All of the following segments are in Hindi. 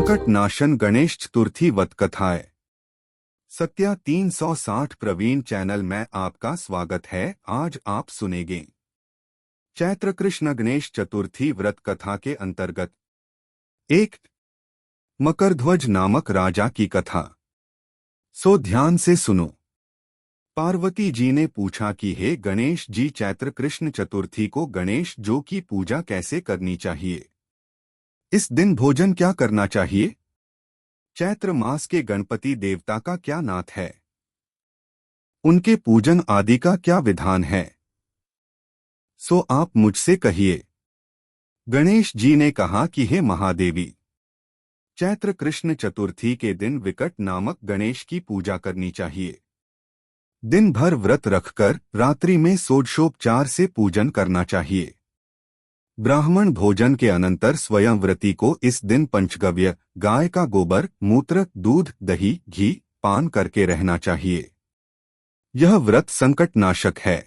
संकट नाशन गणेश चतुर्थी व्रत कथाएं। सत्या 360 प्रवीण चैनल में आपका स्वागत है। आज आप सुनेंगे चैत्र कृष्ण गणेश चतुर्थी व्रत कथा के अंतर्गत एक मकरध्वज नामक राजा की कथा। सो ध्यान से सुनो। पार्वती जी ने पूछा कि हे गणेश जी, चैत्र कृष्ण चतुर्थी को गणेश जो की पूजा कैसे करनी चाहिए? इस दिन भोजन क्या करना चाहिए? चैत्र मास के गणपति देवता का क्या नाथ है? उनके पूजन आदि का क्या विधान है? सो आप मुझसे कहिए। गणेश जी ने कहा कि हे महादेवी, चैत्र कृष्ण चतुर्थी के दिन विकट नामक गणेश की पूजा करनी चाहिए। दिन भर व्रत रखकर रात्रि में षोडशोपचार से पूजन करना चाहिए। ब्राह्मण भोजन के अनंतर स्वयं व्रती को इस दिन पंचगव्य, गाय का गोबर, मूत्र, दूध, दही, घी पान करके रहना चाहिए। यह व्रत संकट नाशक है।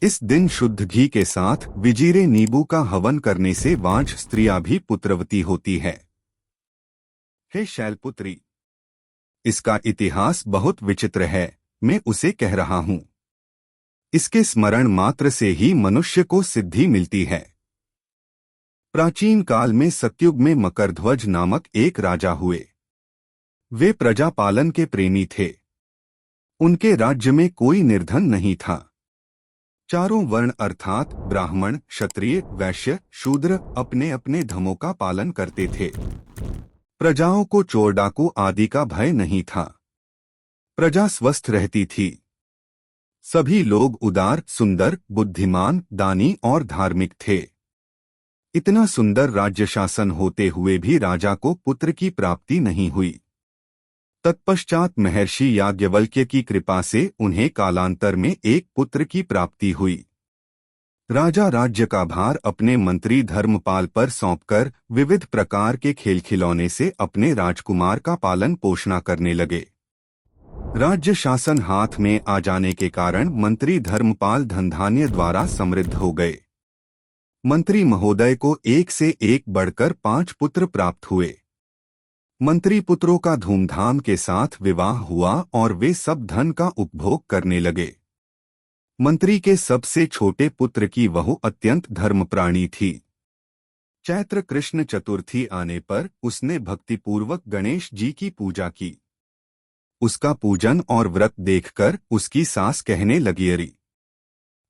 इस दिन शुद्ध घी के साथ विजीरे नींबू का हवन करने से वांझ स्त्रियां भी पुत्रवती होती है। हे शैलपुत्री, इसका इतिहास बहुत विचित्र है। मैं उसे कह रहा हूं। इसके स्मरण मात्र से ही मनुष्य को सिद्धि मिलती है। प्राचीन काल में सतयुग में मकरध्वज नामक एक राजा हुए। वे प्रजा पालन के प्रेमी थे। उनके राज्य में कोई निर्धन नहीं था। चारों वर्ण अर्थात ब्राह्मण, क्षत्रिय, वैश्य, शूद्र अपने अपने धर्मों का पालन करते थे। प्रजाओं को चोर डाकू आदि का भय नहीं था। प्रजा स्वस्थ रहती थी। सभी लोग उदार, सुंदर, बुद्धिमान, दानी और धार्मिक थे। इतना सुंदर राज्य शासन होते हुए भी राजा को पुत्र की प्राप्ति नहीं हुई। तत्पश्चात महर्षि याज्ञवल्क्य की कृपा से उन्हें कालांतर में एक पुत्र की प्राप्ति हुई। राजा राज्य का भार अपने मंत्री धर्मपाल पर सौंपकर विविध प्रकार के खेल खिलौने से अपने राजकुमार का पालन पोषण करने लगे। राज्य शासन हाथ में आ जाने के कारण मंत्री धर्मपाल धनधान्य द्वारा समृद्ध हो गए। मंत्री महोदय को एक से एक बढ़कर 5 पुत्र प्राप्त हुए। मंत्री पुत्रों का धूमधाम के साथ विवाह हुआ और वे सब धन का उपभोग करने लगे। मंत्री के सबसे छोटे पुत्र की वहू अत्यंत धर्मप्राणी थी। चैत्र कृष्ण चतुर्थी आने पर उसने भक्तिपूर्वक गणेश जी की पूजा की। उसका पूजन और व्रत देखकर उसकी सास कहने लगी, अरे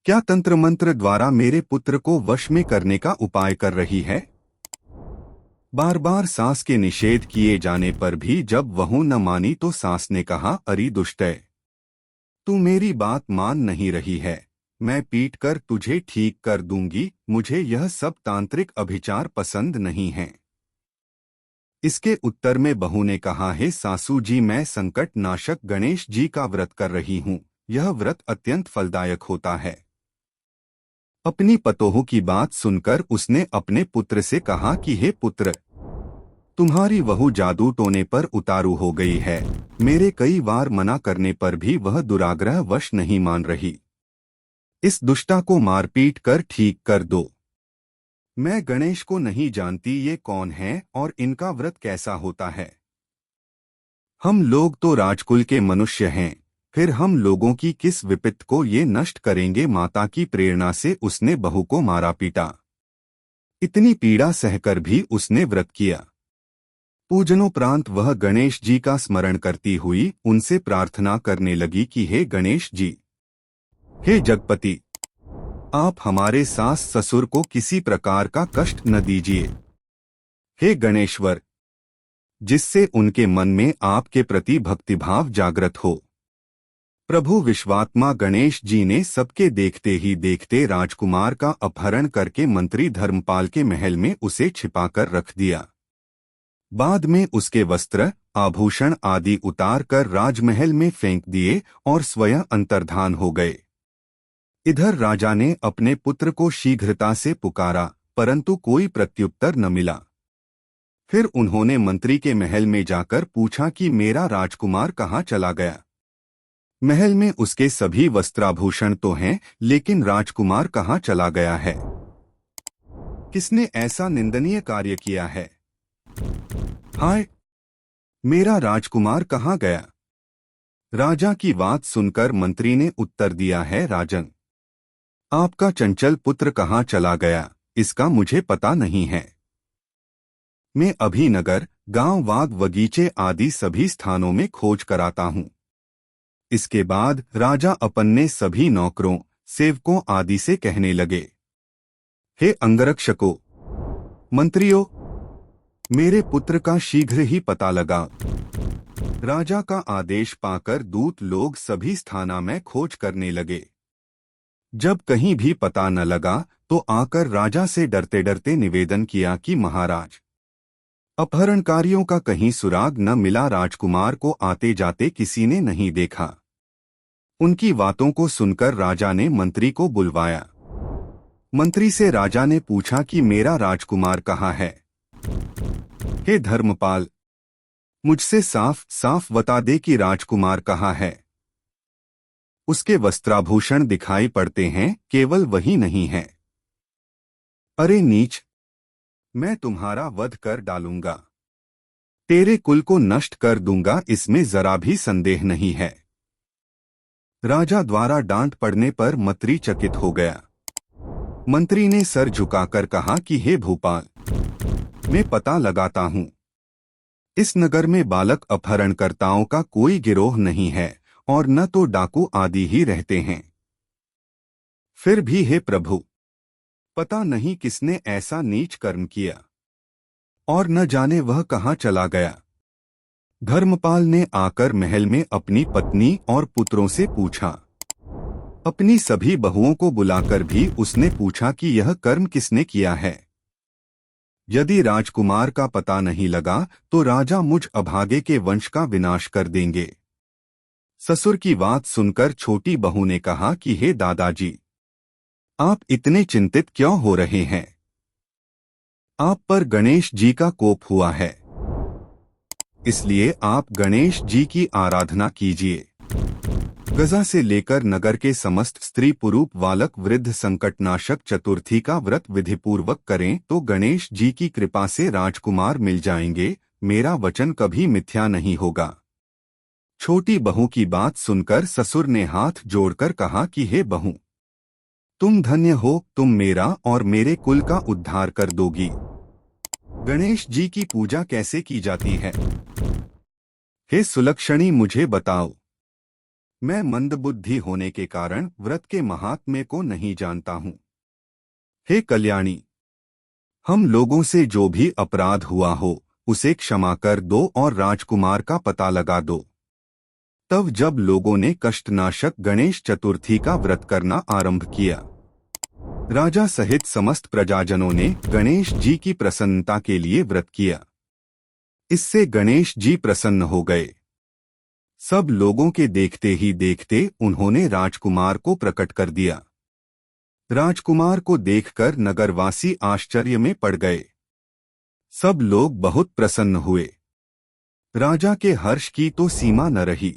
क्या तंत्र मंत्र द्वारा मेरे पुत्र को वश में करने का उपाय कर रही है? बार बार सास के निषेध किए जाने पर भी जब वहू न मानी तो सास ने कहा, अरे दुष्टय, तू मेरी बात मान नहीं रही है। मैं पीट कर तुझे ठीक कर दूंगी। मुझे यह सब तांत्रिक अभिचार पसंद नहीं है। इसके उत्तर में बहू ने कहा, हे सासू जी, मैं संकट नाशक गणेश जी का व्रत कर रही हूँ। यह व्रत अत्यंत फलदायक होता है। अपनी पतोहू की बात सुनकर उसने अपने पुत्र से कहा कि हे पुत्र, तुम्हारी वहू जादू टोने पर उतारू हो गई है। मेरे कई बार मना करने पर भी वह दुराग्रह वश नहीं मान रही। इस दुष्टा को मारपीट कर ठीक कर दो। मैं गणेश को नहीं जानती ये कौन है और इनका व्रत कैसा होता है। हम लोग तो राजकुल के मनुष्य हैं, फिर हम लोगों की किस विपत्ति को ये नष्ट करेंगे? माता की प्रेरणा से उसने बहू को मारा पीटा। इतनी पीड़ा सहकर भी उसने व्रत किया। पूजनोपरांत वह गणेश जी का स्मरण करती हुई उनसे प्रार्थना करने लगी कि हे गणेश जी, हे जगपति, आप हमारे सास ससुर को किसी प्रकार का कष्ट न दीजिए। हे गणेश्वर, जिससे उनके मन में आपके प्रति भक्तिभाव जागृत हो। प्रभु विश्वात्मा गणेश जी ने सबके देखते ही देखते राजकुमार का अपहरण करके मंत्री धर्मपाल के महल में उसे छिपाकर रख दिया। बाद में उसके वस्त्र, आभूषण आदि उतार कर राजमहल में फेंक दिए और स्वयं अंतर्धान हो गए। इधर राजा ने अपने पुत्र को शीघ्रता से पुकारा, परंतु कोई प्रत्युत्तर न मिला। फिर उन्होंने मंत्री के महल में जाकर पूछा कि मेरा राजकुमार कहाँ चला गया? महल में उसके सभी वस्त्राभूषण तो हैं, लेकिन राजकुमार कहाँ चला गया है? किसने ऐसा निंदनीय कार्य किया है? हाय, मेरा राजकुमार कहाँ गया? राजा की बात सुनकर मंत्री ने उत्तर दिया है, राजन, आपका चंचल पुत्र कहाँ चला गया, इसका मुझे पता नहीं है। मैं अभी नगर, गांव, बाग, बगीचे आदि सभी स्थानों में खोज कराता हूँ। इसके बाद राजा अपने सभी नौकरों, सेवकों आदि से कहने लगे, हे अंगरक्षकों, मंत्रियों, मेरे पुत्र का शीघ्र ही पता लगा। राजा का आदेश पाकर दूत लोग सभी स्थाना में खोज करने लगे। जब कहीं भी पता न लगा तो आकर राजा से डरते डरते निवेदन किया कि महाराज, अपहरणकारियों का कहीं सुराग न मिला। राजकुमार को आते जाते किसी ने नहीं देखा। उनकी बातों को सुनकर राजा ने मंत्री को बुलवाया। मंत्री से राजा ने पूछा कि मेरा राजकुमार कहाँ है? हे धर्मपाल, मुझसे साफ साफ बता दे कि राजकुमार कहाँ है। उसके वस्त्राभूषण दिखाई पड़ते हैं, केवल वही नहीं है। अरे नीच, मैं तुम्हारा वध कर डालूंगा, तेरे कुल को नष्ट कर दूंगा, इसमें जरा भी संदेह नहीं है। राजा द्वारा डांट पड़ने पर मंत्री चकित हो गया। मंत्री ने सर झुकाकर कहा कि हे भूपाल, मैं पता लगाता हूं, इस नगर में बालक अपहरणकर्ताओं का कोई गिरोह नहीं है और न तो डाकू आदि ही रहते हैं। फिर भी हे प्रभु, पता नहीं किसने ऐसा नीच कर्म किया और न जाने वह कहाँ चला गया। धर्मपाल ने आकर महल में अपनी पत्नी और पुत्रों से पूछा। अपनी सभी बहुओं को बुलाकर भी उसने पूछा कि यह कर्म किसने किया है। यदि राजकुमार का पता नहीं लगा तो राजा मुझ अभागे के वंश का विनाश कर देंगे। ससुर की बात सुनकर छोटी बहू ने कहा कि हे दादाजी, आप इतने चिंतित क्यों हो रहे हैं? आप पर गणेश जी का कोप हुआ है, इसलिए आप गणेश जी की आराधना कीजिए। गजा से लेकर नगर के समस्त स्त्री पुरुष बालक वृद्ध संकटनाशक चतुर्थी का व्रत विधिपूर्वक करें तो गणेश जी की कृपा से राजकुमार मिल जाएंगे। मेरा वचन कभी मिथ्या नहीं होगा। छोटी बहू की बात सुनकर ससुर ने हाथ जोड़कर कहा कि हे बहू, तुम धन्य हो, तुम मेरा और मेरे कुल का उद्धार कर दोगी। गणेश जी की पूजा कैसे की जाती है? हे सुलक्षणी, मुझे बताओ। मैं मंदबुद्धि होने के कारण व्रत के महात्म्य को नहीं जानता हूँ। हे कल्याणी, हम लोगों से जो भी अपराध हुआ हो उसे क्षमा कर दो और राजकुमार का पता लगा दो। तब जब लोगों ने कष्टनाशक गणेश चतुर्थी का व्रत करना आरंभ किया, राजा सहित समस्त प्रजाजनों ने गणेश जी की प्रसन्नता के लिए व्रत किया। इससे गणेश जी प्रसन्न हो गए। सब लोगों के देखते ही देखते उन्होंने राजकुमार को प्रकट कर दिया। राजकुमार को देखकर नगरवासी आश्चर्य में पड़ गए। सब लोग बहुत प्रसन्न हुए। राजा के हर्ष की तो सीमा न रही।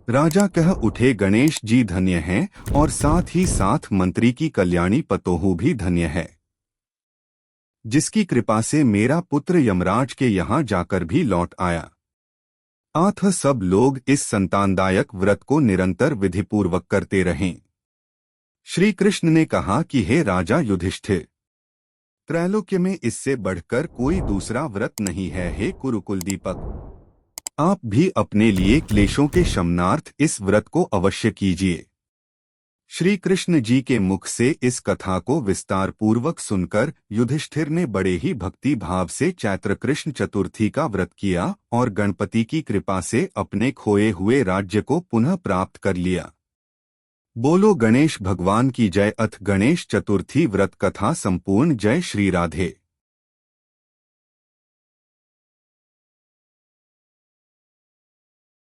राजा कह उठे, गणेश जी धन्य हैं और साथ ही साथ मंत्री की कल्याणी पतोहू भी धन्य है, जिसकी कृपा से मेरा पुत्र यमराज के यहाँ जाकर भी लौट आया। आथ सब लोग इस संतानदायक व्रत को निरंतर विधिपूर्वक करते रहें। श्री कृष्ण ने कहा कि हे राजा युधिष्ठिर, त्रैलोक्य में इससे बढ़कर कोई दूसरा व्रत नहीं है। हे कुरुकुल दीपक, आप भी अपने लिए क्लेशों के शमनार्थ इस व्रत को अवश्य कीजिए। श्री कृष्ण जी के मुख से इस कथा को विस्तार पूर्वक सुनकर युधिष्ठिर ने बड़े ही भक्ति भाव से चैत्र कृष्ण चतुर्थी का व्रत किया और गणपति की कृपा से अपने खोए हुए राज्य को पुनः प्राप्त कर लिया। बोलो गणेश भगवान की जय। अथ गणेश चतुर्थी व्रत कथा संपूर्ण। जय श्री राधे।